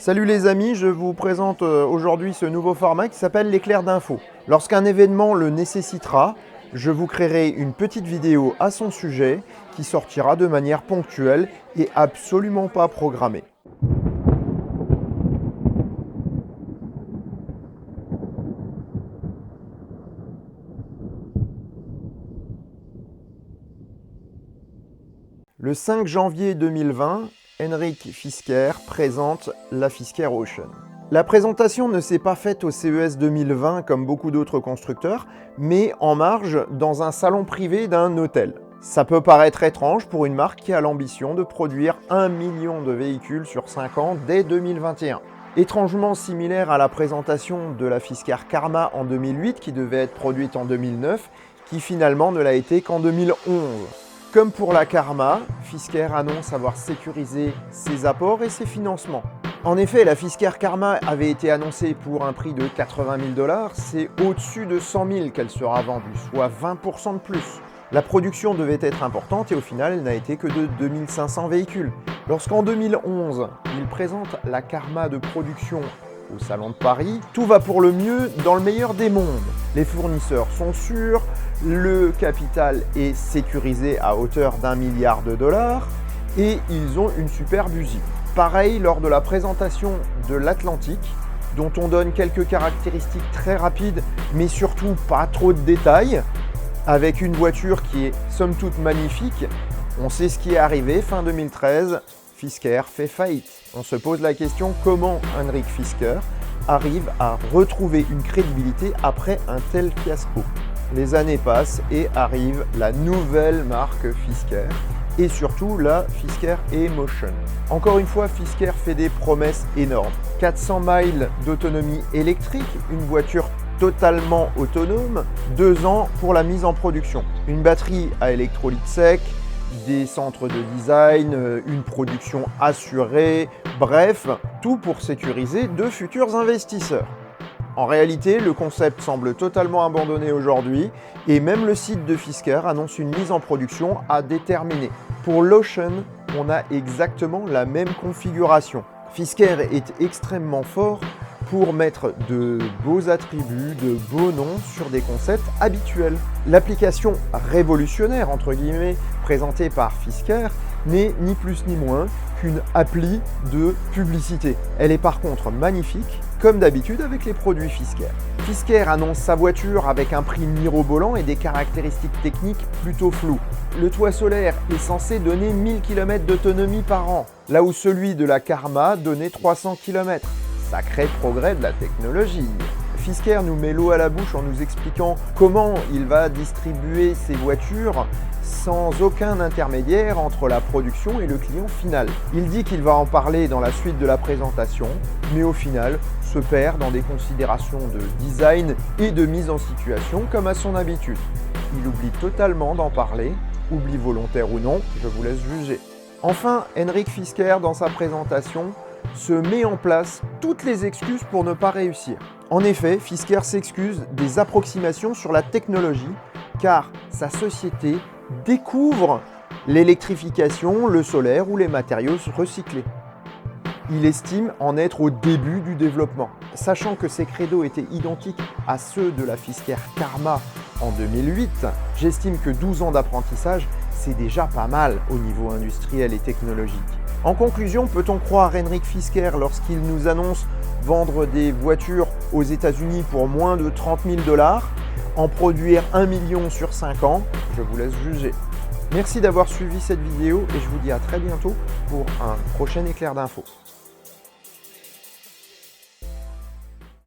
Salut les amis, je vous présente aujourd'hui ce nouveau format qui s'appelle l'éclair d'info. Lorsqu'un événement le nécessitera, je vous créerai une petite vidéo à son sujet qui sortira de manière ponctuelle et absolument pas programmée. Le 5 janvier 2020, Henrik Fisker présente la Fisker Ocean. La présentation ne s'est pas faite au CES 2020 comme beaucoup d'autres constructeurs, mais en marge dans un salon privé d'un hôtel. Ça peut paraître étrange pour une marque qui a l'ambition de produire 1 million de véhicules sur 5 ans dès 2021. Étrangement similaire à la présentation de la Fisker Karma en 2008 qui devait être produite en 2009, qui finalement ne l'a été qu'en 2011. Comme pour la Karma, Fisker annonce avoir sécurisé ses apports et ses financements. En effet, la Fisker Karma avait été annoncée pour un prix de 80 000 $, c'est au-dessus de 100 000 qu'elle sera vendue, soit 20% de plus. La production devait être importante et au final, elle n'a été que de 2500 véhicules. Lorsqu'en 2011, il présente la Karma de production au Salon de Paris, tout va pour le mieux dans le meilleur des mondes. Les fournisseurs sont sûrs, le capital est sécurisé à hauteur d'1 milliard de $, et ils ont une superbe usine. Pareil lors de la présentation de l'Atlantique, dont on donne quelques caractéristiques très rapides, mais surtout pas trop de détails, avec une voiture qui est somme toute magnifique. On sait ce qui est arrivé fin 2013, Fisker fait faillite. On se pose la question comment Henrik Fisker arrive à retrouver une crédibilité après un tel fiasco. Les années passent et arrive la nouvelle marque Fisker et surtout la Fisker E-Motion. Encore une fois, Fisker fait des promesses énormes. 400 miles d'autonomie électrique, une voiture totalement autonome, 2 ans pour la mise en production. Une batterie à électrolyte sec, des centres de design, une production assurée, bref, tout pour sécuriser de futurs investisseurs. En réalité, le concept semble totalement abandonné aujourd'hui et même le site de Fisker annonce une mise en production à déterminer. Pour l'Ocean, on a exactement la même configuration. Fisker est extrêmement fort pour mettre de beaux attributs, de beaux noms sur des concepts habituels. L'application révolutionnaire, entre guillemets, présentée par Fisker, n'est ni plus ni moins qu'une appli de publicité. Elle est par contre magnifique, comme d'habitude avec les produits Fisker. Fisker annonce sa voiture avec un prix mirobolant et des caractéristiques techniques plutôt floues. Le toit solaire est censé donner 1000 km d'autonomie par an, là où celui de la Karma donnait 300 km. Sacré progrès de la technologie. Fisker nous met l'eau à la bouche en nous expliquant comment il va distribuer ses voitures sans aucun intermédiaire entre la production et le client final. Il dit qu'il va en parler dans la suite de la présentation, mais au final se perd dans des considérations de design et de mise en situation comme à son habitude. Il oublie totalement d'en parler, oubli volontaire ou non, je vous laisse juger. Enfin, Henrik Fisker dans sa présentation se met en place toutes les excuses pour ne pas réussir. En effet, Fisker s'excuse des approximations sur la technologie car sa société découvre l'électrification, le solaire ou les matériaux recyclés. Il estime en être au début du développement. Sachant que ses credos étaient identiques à ceux de la Fisker Karma en 2008, j'estime que 12 ans d'apprentissage, c'est déjà pas mal au niveau industriel et technologique. En conclusion, peut-on croire Henrik Fisker lorsqu'il nous annonce vendre des voitures aux États-Unis pour moins de 30 000 $, en produire 1 million sur 5 ans? Je vous laisse juger. Merci d'avoir suivi cette vidéo et je vous dis à très bientôt pour un prochain éclair d'info.